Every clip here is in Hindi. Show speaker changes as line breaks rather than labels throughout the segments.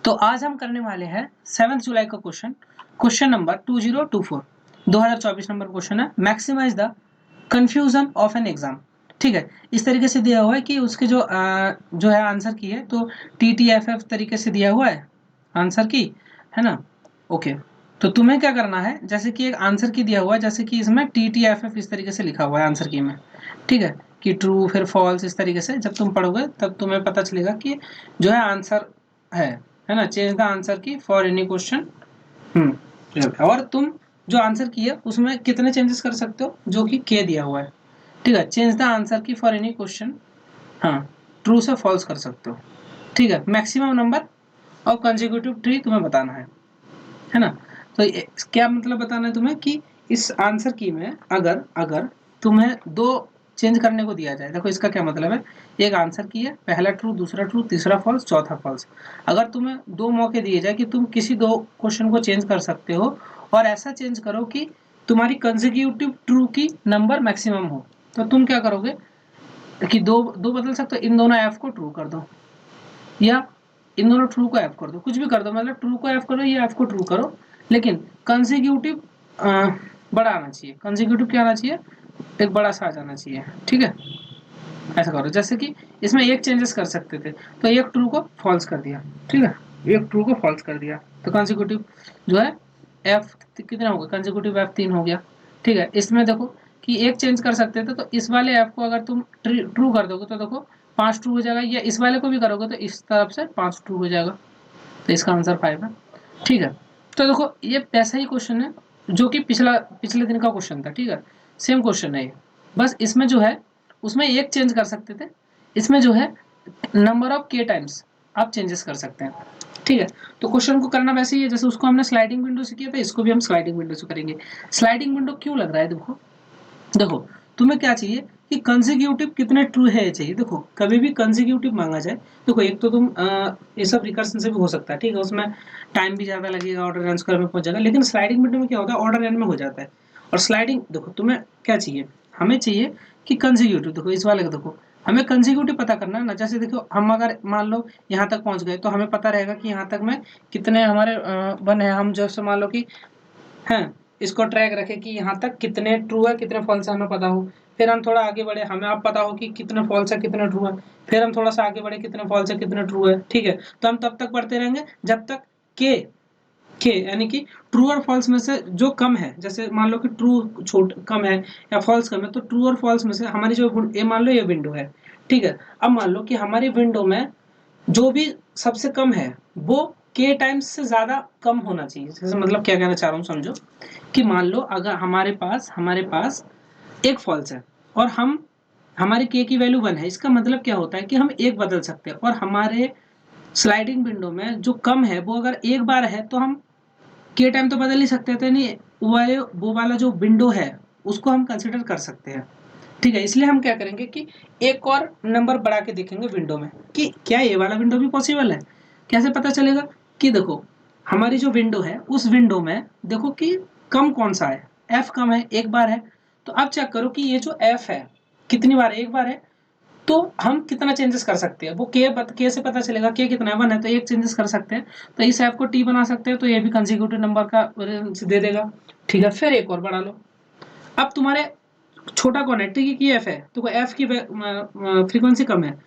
तो आज हम करने वाले हैं 7 जुलाई का क्वेश्चन नंबर 2024 2024 नंबर क्वेश्चन है। Maximise the confusion of an exam. ठीक है, इस तरीके से दिया हुआ है कि उसके जो है आंसर की है, तो TTFF तरीके से दिया हुआ है आंसर की, है ना। ओके, तो तुम्हें क्या करना है, जैसे कि एक आंसर की दिया हुआ है, जैसे कि इसमें TTFF इस तरीके से लिखा हुआ है आंसर की में। ठीक है, कि ट्रू फिर फॉल्स, इस तरीके से जब तुम पढ़ोगे तब तुम्हें पता चलेगा कि जो है आंसर है ना। चेंज द आंसर की फॉर एनी क्वेश्चन। और तुम जो आंसर की है उसमें कितने चेंजेस कर सकते हो, जो कि के दिया हुआ है। ठीक है, चेंज द आंसर की फॉर एनी क्वेश्चन, हाँ, ट्रू से फॉल्स कर सकते हो। ठीक है, maximum number of consecutive tree तुम्हें बताना है ना। तो क्या मतलब बताना है तुम्हें कि इस आंसर की में अगर अगर तुम्हें दो चेंज करने को दिया जाए, देखो इसका क्या मतलब है। एक आंसर की है, पहला ट्रू, दूसरा ट्रू, तीसरा फॉल्स, चौथा फॉल्स। अगर तुम्हें दो मौके दिए जाए कि तुम किसी दो क्वेश्चन को चेंज कर सकते हो, और ऐसा चेंज करो कि तुम्हारी कंसेक्यूटिव ट्रू की नंबर मैक्सिमम हो, तो तुम क्या करोगे कि दो दो बदल सकते हो। इन दोनों एफ को ट्रू कर दो, या इन दोनों ट्रू को एफ कर दो, कुछ भी कर दो, मतलब ट्रू को एफ करो या एफ को ट्रू करो, लेकिन कंसेक्यूटिव बड़ा आना चाहिए। कंसेक्यूटिव क्या आना चाहिए, एक बड़ा सा आ जाना चाहिए। ठीक है, ऐसा करो। जैसे कि इसमें एक चेंजेस कर सकते थे, तो एक ट्रू को फॉल्स कर दिया। ठीक है, एक ट्रू को फॉल्स कर दिया, तो कंसेक्यूटिव जो है एफ कितना हो गया, कंसेक्यूटिव एफ 3 हो गया। ठीक है, इसमें देखो कि एक चेंज कर सकते थे, तो इस वाले एफ को अगर तुम ट्रू कर दोगे तो देखो 5 ट्रू हो जाएगा, या इस वाले को भी करोगे तो इस तरफ से 5 ट्रू हो जाएगा, तो इसका आंसर 5 है। ठीक है, तो देखो ये ऐसा ही क्वेश्चन है जो कि पिछले दिन का क्वेश्चन था। ठीक है, सेम क्वेश्चन है ये, बस इसमें जो है उसमें एक चेंज कर सकते थे, इसमें जो है नंबर ऑफ के टाइम्स आप चेंजेस कर सकते हैं। ठीक है, तो क्वेश्चन को करना वैसे ही है जैसे उसको हमने स्लाइडिंग विंडो से किया था, इसको भी हम स्लाइडिंग विंडो से करेंगे। स्लाइडिंग विंडो क्यों लग रहा है, देखो देखो तुम्हें क्या चाहिए कि कंसेक्यूटिव कितने ट्रू है ये चाहिए। देखो कभी भी कंसेक्यूटिव मांगा जाए, देखो एक तो तुम ये सब रिकर्सन से भी हो सकता है। ठीक है, उसमें टाइम भी ज्यादा लगेगा, ऑर्डर एन स्क्वायर में पहुंच जाएगा, लेकिन स्लाइडिंग विंडो में क्या होता है, ऑर्डर एन में हो जाता है। और स्लाइडिंग, देखो तुम्हें क्या चाहिए, हमें चाहिए कि कंसेक्यूटिव, देखो इस वाले को देखो, हमें कंसेक्यूटिव पता करना है ना। जैसे देखो हम अगर मान लो यहाँ तक पहुंच गए, तो हमें पता रहेगा कि यहाँ तक में कितने हमारे बने हैं। हम जैसे मान लो कि हैं, इसको ट्रैक रखे कि यहाँ तक कितने ट्रू है कितने फॉल्स है हमें पता हो। फिर हम थोड़ा आगे बढ़े, हमें आप पता हो कि कितने फॉल्स है कितने ट्रू है। फिर हम थोड़ा सा आगे बढ़े, कितने फॉल्स है कितने ट्रू है। ठीक है, तो हम तब तक बढ़ते रहेंगे जब तक के यानी कि ट्रू और फॉल्स में से जो कम है, जैसे मान लो कि ट्रू छोट कम है या फॉल्स कम है, तो ट्रू और फॉल्स में से हमारी जो ये मान लो ये विंडो है। ठीक है, अब मान लो कि हमारी विंडो में जो भी सबसे कम है वो के टाइम्स से ज्यादा कम होना चाहिए। जैसे मतलब क्या कहना चाह रहा हूँ समझो, कि मान लो अगर हमारे पास एक फॉल्स है, और हमारे के की वैल्यू 1 है, इसका मतलब क्या होता है कि हम एक बदल सकते हैं। और हमारे स्लाइडिंग विंडो में जो कम है वो अगर एक बार है, तो हम के टाइम तो बदल ही सकते थे नहीं, वो वाला जो विंडो है उसको हम कंसिडर कर सकते हैं। ठीक है, इसलिए हम क्या करेंगे कि एक और नंबर बढ़ा के देखेंगे विंडो में कि क्या ये वाला विंडो भी पॉसिबल है। कैसे पता चलेगा कि देखो हमारी जो विंडो है उस विंडो में देखो कि कम कौन सा है, एफ कम है, एक बार है। तो अब चेक करो कि ये जो एफ है कितनी बार है, एक बार है, तो हम कितना चेंजेस कर सकते हैं। वो के से पता चलेगा के कितना है, 1 है, तो एक चेंजेस कर सकते हैं। तो इस एफ को टी बना सकते हैं, तो ये भी कंसेक्यूटिव नंबर का दे देगा। ठीक है, फिर एक और बढ़ा लो। अब तुम्हारे छोटा कौन है, ठीक है कि एफ है, तो एफ की फ्रीक्वेंसी कम है,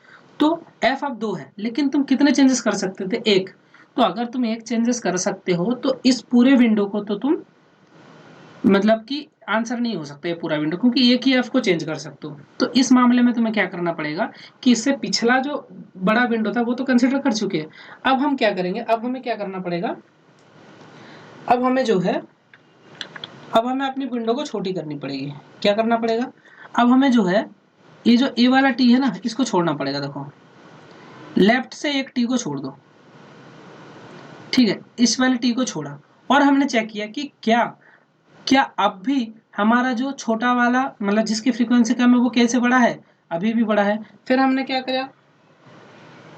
तो एफ अब 2 है, लेकिन तुम कितने चेंजेस कर सकते थे, एक। तो अगर तुम एक चेंजेस कर सकते हो, तो इस पूरे विंडो को तो तुम मतलब कि आंसर नहीं हो सकता ये पूरा विंडो, क्योंकि एक ही एफ को चेंज कर सकते हो। तो इस मामले में तुम्हें क्या करना पड़ेगा कि इससे पिछला जो बड़ा विंडो था वो तो कंसिडर कर चुके हैं। अब हम क्या करेंगे, अब हमें क्या करना पड़ेगा, अब हमें जो है अब हमें अपनी विंडो को छोटी करनी पड़ेगी। क्या करना पड़ेगा, अब हमें जो है ये जो ए वाला टी है ना, इसको छोड़ना पड़ेगा। देखो लेफ्ट से एक टी को छोड़ दो। ठीक है, इस वाले टी को छोड़ा, और हमने चेक किया कि क्या क्या अब भी हमारा जो छोटा वाला मतलब जिसकी फ्रीक्वेंसी कम है वो कैसे बड़ा है, अभी भी बड़ा है। फिर हमने क्या किया,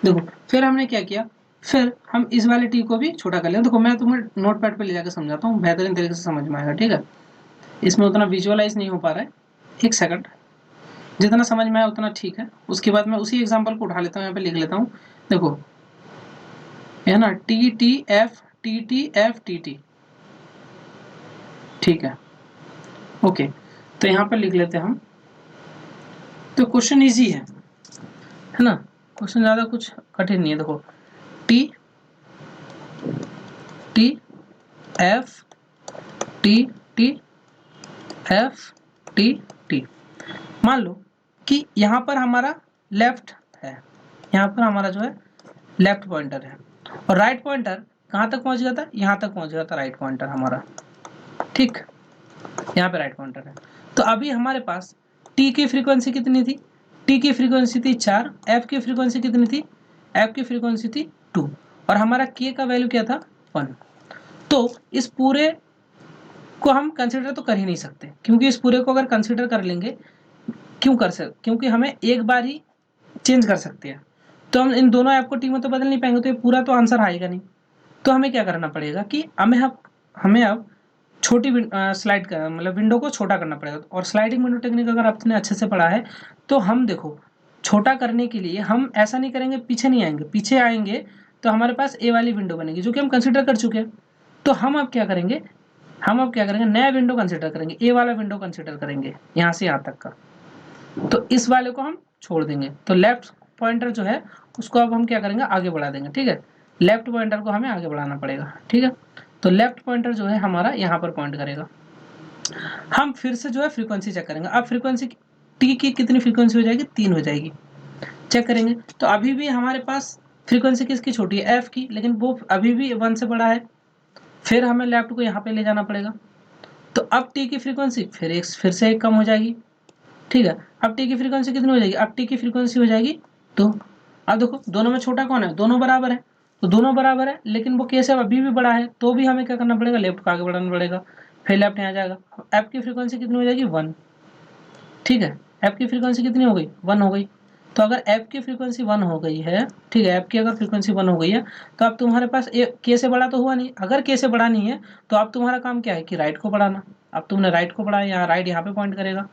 देखो फिर हमने क्या किया, फिर हम इस वाले टी को भी छोटा कर लिया। देखो मैं तुम्हें नोट पैड पे ले जाकर समझाता हूँ, बेहतरीन तरीके से समझ में आएगा। ठीक है, इसमें उतना विजुअलाइज नहीं हो पा रहा है, एक सेकंड, जितना समझ में आया उतना ठीक है। उसके बाद मैं उसी एग्जाम्पल को उठा लेता हूँ, यहाँ पे लिख लेता हूँ। देखो है ना, T T F T T F T T, ठीक है, ओके। तो यहाँ पर लिख लेते हैं हम। तो क्वेश्चन इजी है ना, क्वेश्चन ज़्यादा कुछ कठिन नहीं है। देखो T T F T T F T T. मान लो कि यहाँ पर हमारा लेफ्ट है, यहाँ पर हमारा जो है लेफ्ट पॉइंटर है, और राइट पॉइंटर कहाँ तक पहुँच गया था, यहाँ तक पहुँच गया था राइट पॉइंटर हमारा, ठीक, यहाँ पे राइट पॉइंटर है। तो अभी हमारे पास टी की फ्रीक्वेंसी कितनी थी, टी की फ्रीक्वेंसी थी 4, एफ की फ्रीक्वेंसी कितनी थी, एफ की फ्रीक्वेंसी थी 2, और हमारा के का वैल्यू क्या था 1। तो इस पूरे को हम कंसिडर तो कर ही नहीं सकते, क्योंकि इस पूरे को अगर कंसिडर कर लेंगे, क्यों कर सकते, क्योंकि हमें एक बार ही चेंज कर सकते हैं, तो हम इन दोनों ऐप को टी में तो बदल नहीं पाएंगे, तो ये पूरा तो आंसर आएगा नहीं। तो हमें क्या करना पड़ेगा कि हमें अब छोटी स्लाइड का मतलब विंडो को छोटा करना पड़ेगा। और स्लाइडिंग विंडो टेक्निक अगर आपने अच्छे से पढ़ा है तो हम देखो छोटा करने के लिए हम ऐसा नहीं करेंगे, पीछे नहीं आएंगे, पीछे आएंगे तो हमारे पास ए वाली विंडो बनेगी जो कि हम कंसिडर कर चुके हैं। तो हम अब क्या करेंगे, नया विंडो कंसिडर करेंगे, ए वाला विंडो कंसिडर करेंगे यहाँ से यहाँ तक का। तो इस वाले को हम छोड़ देंगे, तो लेफ्ट पॉइंटर जो है उसको अब हम क्या करेंगे, आगे बढ़ा देंगे, ठीक है। लेफ्ट पॉइंटर को हमें आगे बढ़ाना पड़ेगा, ठीक है। तो लेफ्ट पॉइंटर जो है हमारा यहाँ पर पॉइंट करेगा। हम फिर से जो है फ्रीक्वेंसी चेक करेंगे। अब फ्रीक्वेंसी टी की कितनी फ्रीक्वेंसी हो जाएगी, 3 हो जाएगी, चेक करेंगे। तो अभी भी हमारे पास फ्रीक्वेंसी किसकी छोटी है, एफ की, लेकिन वो अभी भी 1 से बड़ा है। फिर हमें लेफ्ट को यहाँ पे ले जाना पड़ेगा। तो अब टी की फ्रीक्वेंसी फिर से एक कम हो जाएगी, ठीक है। अब टी की फ्रीक्वेंसी कितनी हो जाएगी, अब टी की फ्रीक्वेंसी हो जाएगी 2। अब देखो दोनों में छोटा कौन है, दोनों बराबर है, तो दोनों बराबर है, लेकिन वो केस अभी भी बड़ा है, तो भी हमें क्या करना पड़ेगा, लेफ्ट को आगे बढ़ाना पड़ेगा। फिर लेफ्ट यहाँ जाएगा, एफ की फ्रीक्वेंसी कितनी हो जाएगी 1, ठीक है। एफ की फ्रीक्वेंसी कितनी हो गई, 1 हो गई। तो अगर एफ की फ्रीक्वेंसी 1 हो गई है, ठीक है, एफ की अगर फ्रीक्वेंसी 1 हो गई है, तो अब तुम्हारे पास के से बड़ा तो हुआ नहीं। अगर के से बड़ा नहीं है तो अब तुम्हारा काम क्या है कि राइट को बढ़ाना। अब तुमने राइट को बढ़ाया, यहाँ राइट यहाँ पे पॉइंट करेगा,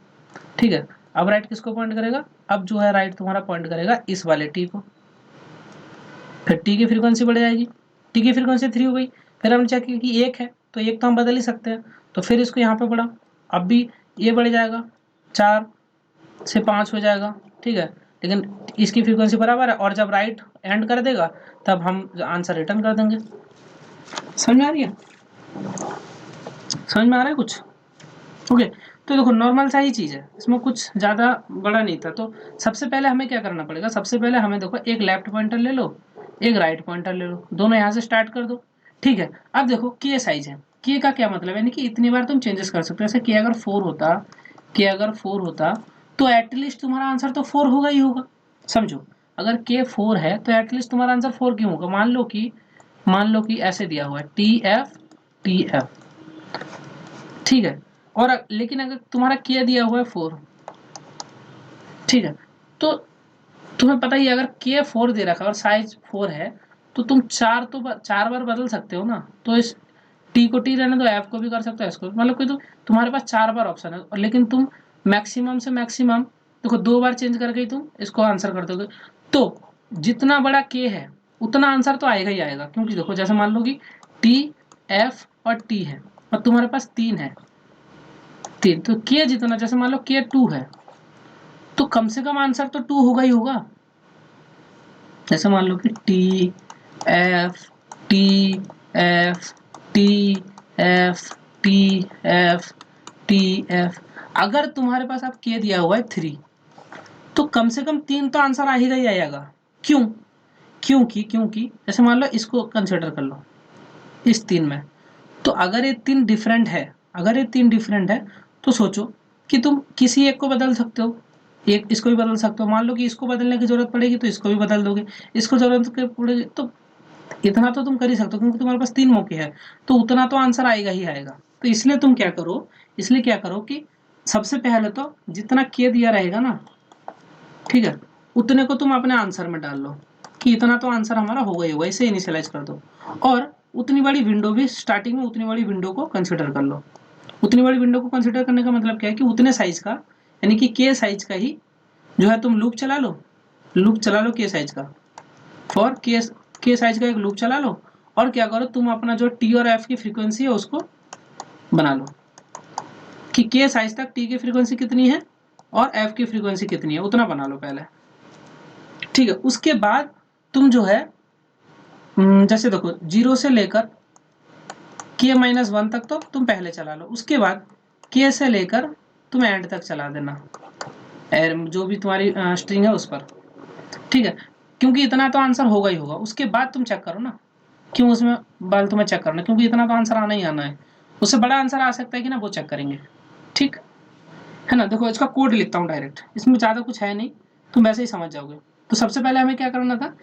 ठीक है। अब राइट किसको पॉइंट करेगा, अब जो है राइट तुम्हारा पॉइंट करेगा इस वाले टी को। फिर टी की फ्रीक्वेंसी बढ़ जाएगी, टी की फ्रीक्वेंसी 3 हो गई। फिर हमने चेक किया कि 1 है, तो 1 तो हम बदल ही सकते हैं, तो फिर इसको यहाँ पे बढ़ा, अब भी ये बढ़ जाएगा, 4 से 5 हो जाएगा, ठीक है। लेकिन इसकी फ्रीक्वेंसी बराबर है, और जब राइट एंड कर देगा तब हम आंसर रिटर्न कर देंगे। समझ में आ रही है, समझ में आ रहा है कुछ, ओके। तो देखो नॉर्मल सा ही चीज़ है, इसमें कुछ ज़्यादा बड़ा नहीं था। तो सबसे पहले हमें क्या करना पड़ेगा, सबसे पहले हमें देखो एक लेफ्ट पॉइंटर ले लो, एक राइट पॉइंटर ले लो, दोनों यहाँ से स्टार्ट कर दो, ठीक है। अब देखो के साइज है, के का क्या मतलब है, यानी कि इतनी बार तुम चेंजेस कर सकते हो। जैसे के अगर 4 होता तो एटलीस्ट तुम्हारा आंसर तो 4 होगा ही होगा। समझो, अगर के 4 है तो एटलीस्ट तुम्हारा आंसर 4 क्यों होगा। मान लो कि ऐसे दिया हुआ है टी एफ, ठीक है। और लेकिन अगर तुम्हारा के दिया हुआ है 4, ठीक है, तो तुम्हें पता ही है अगर के 4 दे रखा है और साइज 4 है तो तुम 4 बार बदल सकते हो ना। तो इस टी को टी रहने दो, एफ को भी कर सकते हो, एस को, मतलब कि तुम्हारे पास 4 बार ऑप्शन है, और लेकिन तुम मैक्सिमम से मैक्सिमम देखो 2 बार चेंज करके ही तुम इसको आंसर कर दोगे। तो जितना बड़ा के है उतना आंसर तो आएगा ही आएगा, क्योंकि देखो जैसे मान लो कि टी एफ और टी है और तुम्हारे पास 3 है, 3 तो के जितना, जैसे मान लो के 2 है तो कम से कम आंसर तो 2 होगा ही होगा। जैसे मान लो कि T F T F T F T F T F, अगर तुम्हारे पास अब के दिया हुआ है 3 तो कम से कम 3 तो आंसर आएगा ही आएगा। क्यों, क्योंकि जैसे मान लो इसको कंसिडर कर लो, इस 3 में, तो अगर ये 3 डिफरेंट है तो सोचो कि तुम किसी एक को बदल सकते हो, एक इसको भी बदल सकते हो। मान लो कि इसको बदलने की जरूरत पड़ेगी तो इसको भी बदल दोगे, इसको जरूरत पड़ेगी तो इतना तो तुम कर ही सकते हो, क्योंकि तुम्हारे पास 3 मौके हैं, तो उतना तो आंसर आएगा ही आएगा। तो इसलिए क्या करो कि सबसे पहले तो जितना के दिया रहेगा ना, ठीक है, उतने को तुम अपने आंसर में डाल लो कि इतना तो आंसर हमारा होगा ही होगा, इसे इनिशियलाइज कर दो। और उतनी बड़ी विंडो भी स्टार्टिंग में उतनी बड़ी विंडो को कंसिडर कर लो। उतनी बड़ी विंडो को कंसिडर करने का मतलब क्या है कि उतने साइज का, यानी कि के साइज का ही जो है तुम लूप चला लो के साइज का, फॉर के के साइज का एक लूप चला लो और क्या करो, तुम अपना जो टी और एफ की फ्रीक्वेंसी है उसको बना लो कि के साइज तक टी की फ्रीक्वेंसी कितनी है और एफ की फ्रीक्वेंसी कितनी है, उतना बना लो पहले। ठीक है, उसके बाद तुम जो है जैसे देखो 0 से लेकर के माइनस 1 तक तो तुम पहले चला लो, उसके बाद के से लेकर तुम एंड तक चला देना जो भी तुम्हारी स्ट्रिंग है उस पर। ठीक है, क्योंकि इतना तो आंसर होगा ही होगा, उसके बाद तुम चेक करो ना, क्यों उसमें बाल तुम्हें चेक करना, क्योंकि इतना तो आंसर आना ही आना है, उससे बड़ा आंसर आ सकता है कि ना, वो चेक करेंगे। ठीक है ना, देखो इसका कोड लिखता हूँ डायरेक्ट, इसमें ज़्यादा कुछ है नहीं, तुम वैसे ही समझ जाओगे। तो सबसे पहले हमें क्या करना था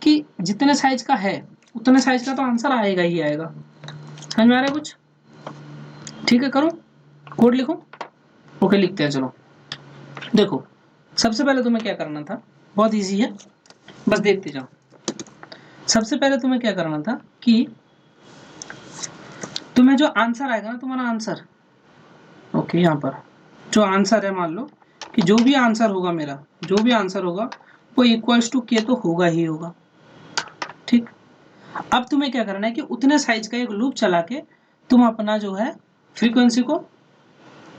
कि जितने साइज का है उतने साइज का तो आंसर आएगा ही आएगा। समझ में आ रहा है कुछ? ठीक है, करूँ कोड लिखूं? ओके, लिखते हैं, चलो देखो सबसे पहले तुम्हें क्या करना था, बहुत इजी है, बस देखते जाओ। सबसे पहले तुम्हें क्या करना था कि तुम्हें जो आंसर आएगा ना, तुम्हारा आंसर, ओके यहाँ पर जो आंसर है, मान लो कि जो भी आंसर होगा मेरा, जो भी आंसर होगा वो इक्वल्स टू के तो होगा ही होगा। ठीक, अब तुम्हें क्या करना है कि उतने साइज का एक लूप चला के तुम अपना जो है फ्रीक्वेंसी को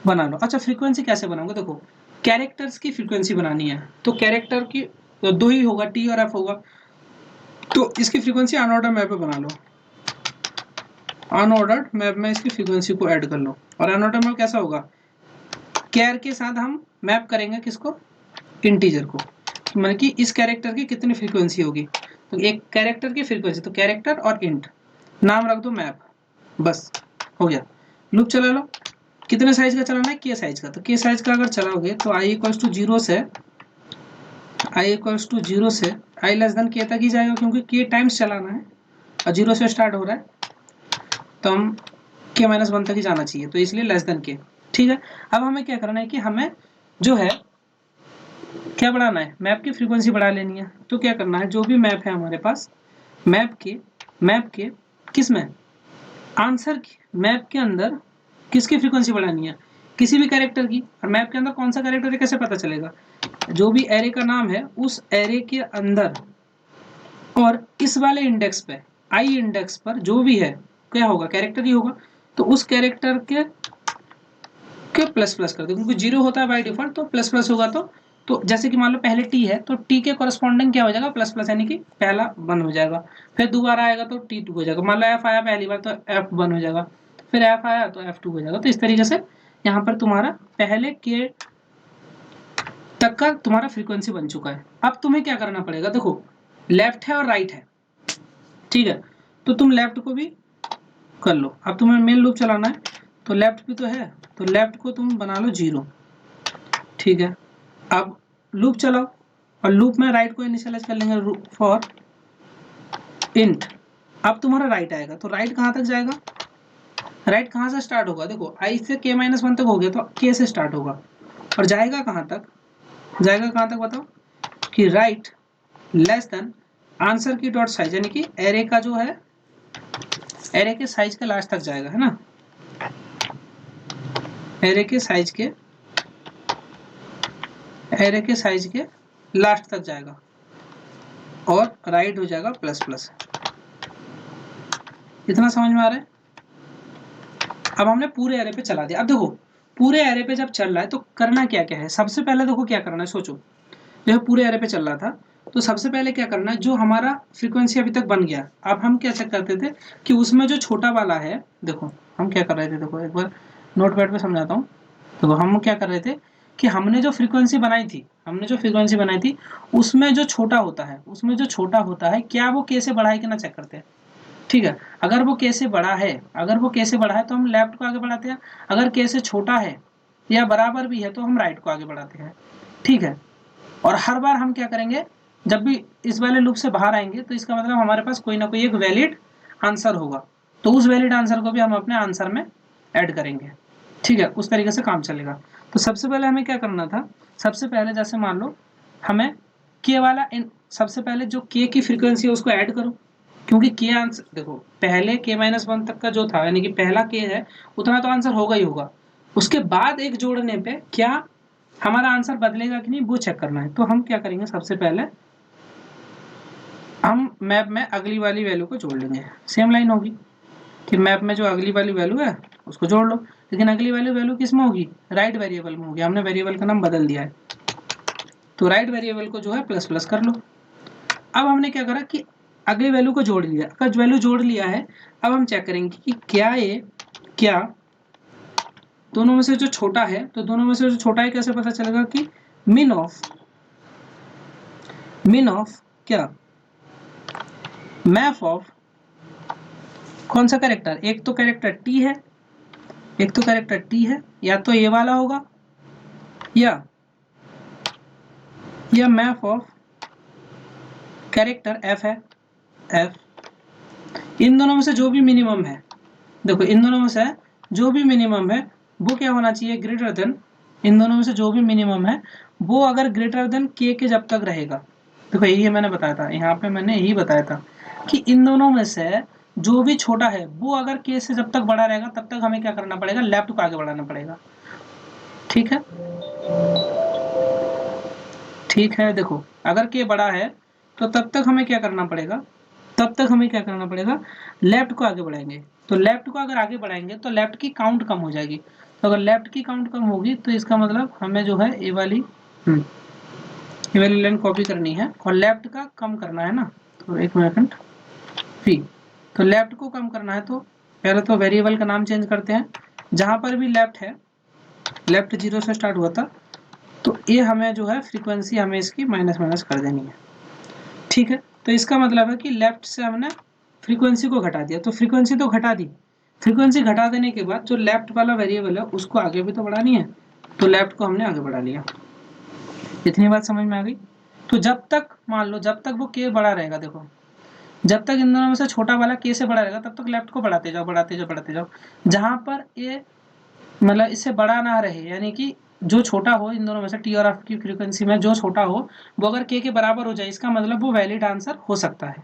बना लो। अच्छा, फ्रीक्वेंसी कैसे बनाओगे, देखो कैरेक्टर्स की फ्रीक्वेंसी बनानी है, तो कैरेक्टर की तो दो ही होगा, टी और एफ होगा, तो इसकी फ्रीक्वेंसी अनऑर्डर मैप पे बना लो। अनऑर्डर्ड मैप में इसकी फ्रीक्वेंसी को ऐड कर लो, और अनऑर्डर मैप कैसा होगा, कैर के साथ हम मैप करेंगे किसको, इंटीजर को, मतलब कि इस कैरेक्टर की कितनी फ्रीक्वेंसी होगी, तो एक कैरेक्टर की फ्रीक्वेंसी, तो कैरेक्टर और इंट, नाम रख दो मैप, बस हो गया। लूप चला लो, कितने साइज का चलाना है, के साइज का, तो के साइज का अगर चलाओगे तो आई इक्वल्स टू 0 से आई लेस देन के तक ही जाएगा, क्योंकि के टाइम्स चलाना है और 0 से स्टार्ट हो रहा है, तो हम के माइनस 1 तक ही जाना चाहिए, तो इसलिए लेस देन के। ठीक है, अब हमें क्या करना है कि हमें जो है क्या बढ़ाना है, मैप की फ्रीक्वेंसी बढ़ा लेनी है। तो क्या करना है, जो भी मैप है हमारे पास, मैप के किस में, आंसर की मैप के अंदर किसकी फ्रीक्वेंसी बढ़ानी है, किसी भी कैरेक्टर की, और मैप के अंदर कौन सा कैरेक्टर है कैसे पता चलेगा, जो भी एरे का नाम है उस एरे के अंदर और इस वाले इंडेक्स पे, आई इंडेक्स पर जो भी है क्या होगा, कैरेक्टर ही होगा, तो उस कैरेक्टर के प्लस प्लस कर दो, क्योंकि 0 होता है बाय डिफॉल्ट, तो प्लस प्लस होगा, तो जैसे कि मान लो पहले टी है तो टी के कॉरेस्पॉन्डिंग क्या हो जाएगा, प्लस प्लस, यानी कि पहला 1 हो जाएगा, फिर दोबारा आएगा तो T2 हो जाएगा, मान लो एफ आया पहली बार तो F1 हो जाएगा, फिर एफ आया तो F2 हो जाएगा। तो इस तरीके से यहाँ पर तुम्हारा पहले के तक का तुम्हारा फ्रीक्वेंसी बन चुका है। अब तुम्हें क्या करना पड़ेगा, देखो लेफ्ट है और राइट है, ठीक है, तो तुम लेफ्ट को भी कर लो। अब तुम्हें मेन लूप चलाना है, तो लेफ्ट भी तो है, तो लेफ्ट को तुम बना लो 0। ठीक है, अब लूप चलाओ, और लूप में राइट को इनिशियलाइज कर लेंगे फॉर इंट। अब तुम्हारा राइट आएगा, तो राइट कहाँ तक जाएगा, राइट कहाँ से स्टार्ट होगा, देखो आई से के माइनस 1 तक हो गया, तो के से स्टार्ट होगा और जाएगा कहाँ तक, बताओ, कि राइट लेस देन आंसर की डॉट साइज, यानी कि एरे का जो है, एरे के साइज के लास्ट तक जाएगा, है ना, एरे के साइज के लास्ट तक जाएगा, और राइट हो जाएगा प्लस प्लस। इतना समझ में आ रहा है? अब हमने पूरे एरे पे चला दिया। अब देखो पूरे एरे पे जब चल रहा है तो करना क्या क्या है, सबसे पहले देखो क्या करना है, सोचो जो है पूरे एरे पे चल रहा था, तो सबसे पहले क्या करना है, जो हमारा फ्रीक्वेंसी अभी तक बन गया, अब हम क्या चेक करते थे कि उसमें जो छोटा वाला है, देखो हम क्या कर रहे थे, देखो एक बार नोटपैड पे समझाता हूँ। देखो हम क्या कर रहे थे कि हमने जो फ्रीक्वेंसी बनाई थी उसमें जो छोटा होता है क्या वो कैसे बढ़ा है कि ना चेक करते हैं। ठीक है, अगर वो कैसे बड़ा है तो हम लेफ्ट को आगे बढ़ाते हैं, अगर कैसे छोटा है या बराबर भी है तो हम राइट को आगे बढ़ाते हैं। ठीक है, और हर बार हम क्या करेंगे, जब भी इस वाले लूप से बाहर आएंगे तो इसका मतलब हमारे पास कोई ना कोई एक वैलिड आंसर होगा, तो उस वैलिड आंसर को भी हम अपने आंसर में ऐड करेंगे। ठीक है, उस तरीके से काम चलेगा। तो सबसे पहले हमें क्या करना था, सबसे पहले जैसे मान लो हमें के वाला सबसे पहले जो के की फ्रीक्वेंसी है उसको ऐड करो, क्योंकि के आंसर देखो पहले के माइनस 1 तक का जो था, यानी कि पहला के है उतना तो आंसर होगा ही होगा, उसके बाद एक जोड़ने पे क्या हमारा आंसर बदलेगा कि नहीं वो चेक करना है। तो हम क्या करेंगे, सबसे पहले हम मैप में अगली वाली वैल्यू को जोड़ लेंगे, सेम लाइन होगी कि मैप में जो अगली वाली वैल्यू है उसको जोड़ लो, लेकिन अगली वाली वैल्यू किस में होगी, राइट वेरिएबल में होगी, हमने वेरिएबल का नाम बदल दिया है, तो राइट वेरिएबल को जो है प्लस प्लस कर लो। अब हमने क्या करा कि अगली वैल्यू को जोड़ लिया, अगर वैल्यू जोड़ लिया है अब हम चेक करेंगे कि क्या दोनों में से जो छोटा है, तो दोनों में से जो छोटा है कैसे पता चलेगा कि मिन ऑफ क्या, मैप ऑफ कौन सा कैरेक्टर, एक तो कैरेक्टर टी है, एक तो कैरेक्टर टी है, या तो ये वाला होगा या मैप ऑफ कैरेक्टर एफ है, एफ। इन दोनों में से जो भी मिनिमम है, देखो इन दोनों में से जो भी मिनिमम है वो क्या होना चाहिए, ग्रेटर देन, इन दोनों में से जो भी मिनिमम है वो अगर ग्रेटर देन के जब तक रहेगा, देखो यही मैंने बताया था, यहाँ पे मैंने यही बताया था कि इन दोनों में से जो भी छोटा है वो अगर के से जब तक बड़ा रहेगा तब तक हमें क्या करना पड़ेगा, लेफ्ट को आगे बढ़ाना पड़ेगा। ठीक है, ठीक है, देखो अगर के बड़ा है तो तब तक हमें क्या करना पड़ेगा, तब तक हमें क्या करना पड़ेगा, लेफ्ट को आगे बढ़ाएंगे, तो लेफ्ट को अगर आगे बढ़ाएंगे तो लेफ्ट की काउंट कम हो जाएगी, तो अगर लेफ्ट की काउंट कम होगी तो इसका मतलब हमें जो है ये वाली लाइन कॉपी करनी है और लेफ्ट का कम करना है ना, तो एक मिनट पी, तो लेफ्ट को कम करना है तो पहले तो वेरिएबल का नाम चेंज करते हैं, जहां पर भी लेफ्ट है, लेफ्ट 0 से स्टार्ट हुआ था, तो ये हमें जो है फ्रीक्वेंसी हमें इसकी माइनस माइनस कर देनी है। ठीक है, तो इसका मतलब है कि लेफ्ट से हमने फ्रीक्वेंसी को घटा दिया, तो फ्रीक्वेंसी तो घटा दी, फ्रीक्वेंसी घटा देने के बाद जो लेफ्ट वाला वेरिएबल है उसको आगे भी तो बढ़ानी है, तो लेफ्ट को हमने आगे बढ़ा लिया। इतनी बात समझ में आ गई। तो जब तक मान लो जब तक वो के बड़ा रहेगा, देखो जब तक इन दोनों में से छोटा वाला के से बड़ा रहेगा तब तक लेफ्ट को बढ़ाते जाओ बढ़ाते जाओ बढ़ाते जाओ, जहां पर ये मतलब इससे बड़ा ना रहे, यानी कि जो छोटा हो इन दोनों में से टी और एफ की फ्रीक्वेंसी में जो छोटा हो वो अगर के बराबर हो जाए, इसका मतलब वो वैलिड आंसर हो सकता है,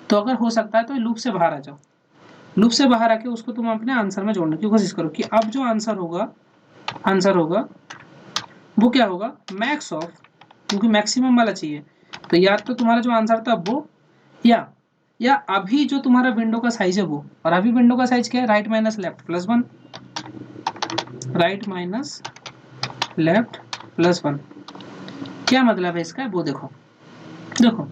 तो अगर हो सकता है तो लूप से बाहर आ जाओ, लूप से बाहर आके उसको तुम अपने आंसर में जोड़ने की कोशिश करो कि अब जो आंसर होगा वो क्या होगा, मैक्स ऑफ, क्योंकि मैक्सिमम वाला चाहिए, तो या तो तुम्हारा जो आंसर था वो या अभी जो तुम्हारा विंडो का साइज है वो, और अभी विंडो का साइज क्या है, right minus left plus 1, right minus left plus 1, क्या मतलब है इसका, वो देखो देखो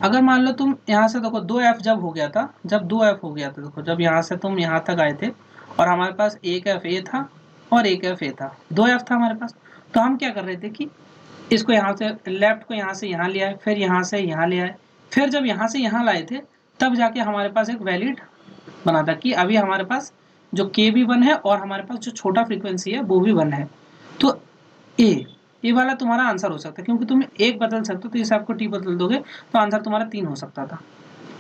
अगर मान लो तुम यहाँ से देखो 2f जब हो गया था, जब 2f हो गया था, देखो जब यहाँ से तुम यहाँ तक आए थे और हमारे पास एक एफ ए था और एक एफ ए था, 2f था हमारे पास, तो हम क्या कर रहे थे कि इसको यहाँ से लेफ्ट को यहाँ से यहाँ ले आए, फिर यहाँ से यहाँ ले आए, फिर जब यहाँ से यहाँ लाए थे तब जाके हमारे पास एक वैलिड बना था कि अभी हमारे पास जो के भी 1 है और हमारे पास जो छोटा फ्रीक्वेंसी है वो भी 1 है, तो ए वाला तुम्हारा आंसर हो सकता है, क्योंकि तुम एक बदल सकते हो, तो इस आपको टी बदल दोगे तो आंसर तुम्हारा 3 हो सकता था।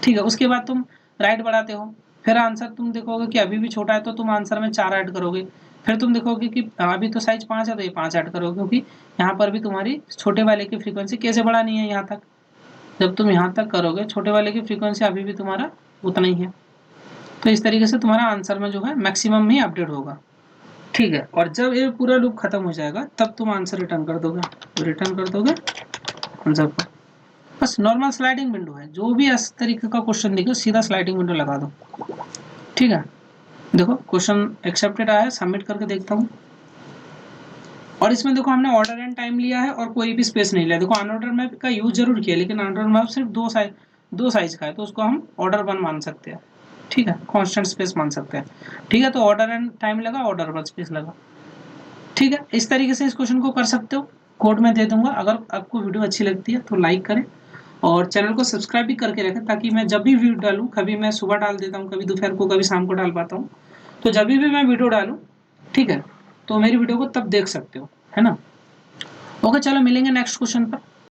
ठीक है, उसके बाद तुम राइट बढ़ाते हो, फिर आंसर तुम देखोगे कि अभी भी छोटा है तो तुम आंसर में 4 ऐड करोगे, फिर तुम देखोगे कि अभी तो साइज 5 है तो ये 5 ऐड करोगे, क्योंकि यहाँ पर भी तुम्हारी छोटे वाले की फ्रीक्वेंसी कैसे बढ़ानी है, यहाँ तक जब तुम यहाँ तक करोगे छोटे वाले की फ्रीक्वेंसी अभी भी तुम्हारा उतना ही है, तो इस तरीके से तुम्हारा आंसर में जो है मैक्सिमम ही अपडेट होगा। ठीक है, और जब ये पूरा लूप खत्म हो जाएगा तब तुम आंसर रिटर्न कर दोगे, आंसर को, बस नॉर्मल स्लाइडिंग विंडो है, जो भी इस तरीके का क्वेश्चन दिखे सीधा स्लाइडिंग विंडो लगा दो। ठीक है, देखो क्वेश्चन एक्सेप्टेड आया है, सबमिट करके देखता हूँ, और इसमें देखो हमने ऑर्डर एंड टाइम लिया है और कोई भी स्पेस नहीं लिया, देखो अनऑर्डर मैप का यूज जरूर किया लेकिन अनऑर्डर मैप सिर्फ दो साइज का है, तो उसको हम ऑर्डर 1 मान सकते हैं। ठीक है, कांस्टेंट स्पेस मान सकते हैं। ठीक है, तो ऑर्डर एंड टाइम लगा, ऑर्डर 1 स्पेस लगा। ठीक है, इस तरीके से इस क्वेश्चन को कर सकते हो, कोड में दे दूंगा, अगर आपको वीडियो अच्छी लगती है तो लाइक करें और चैनल को सब्सक्राइब भी करके रखें, ताकि मैं जब भी वीडियो डालूं, कभी मैं सुबह डाल देता हूं, कभी दोपहर को, कभी शाम को डाल पाता हूं, तो जब भी मैं वीडियो डालूं, ठीक है, तो मेरी वीडियो को तब देख सकते हो, है ना। ओके, चलो मिलेंगे नेक्स्ट क्वेश्चन पर।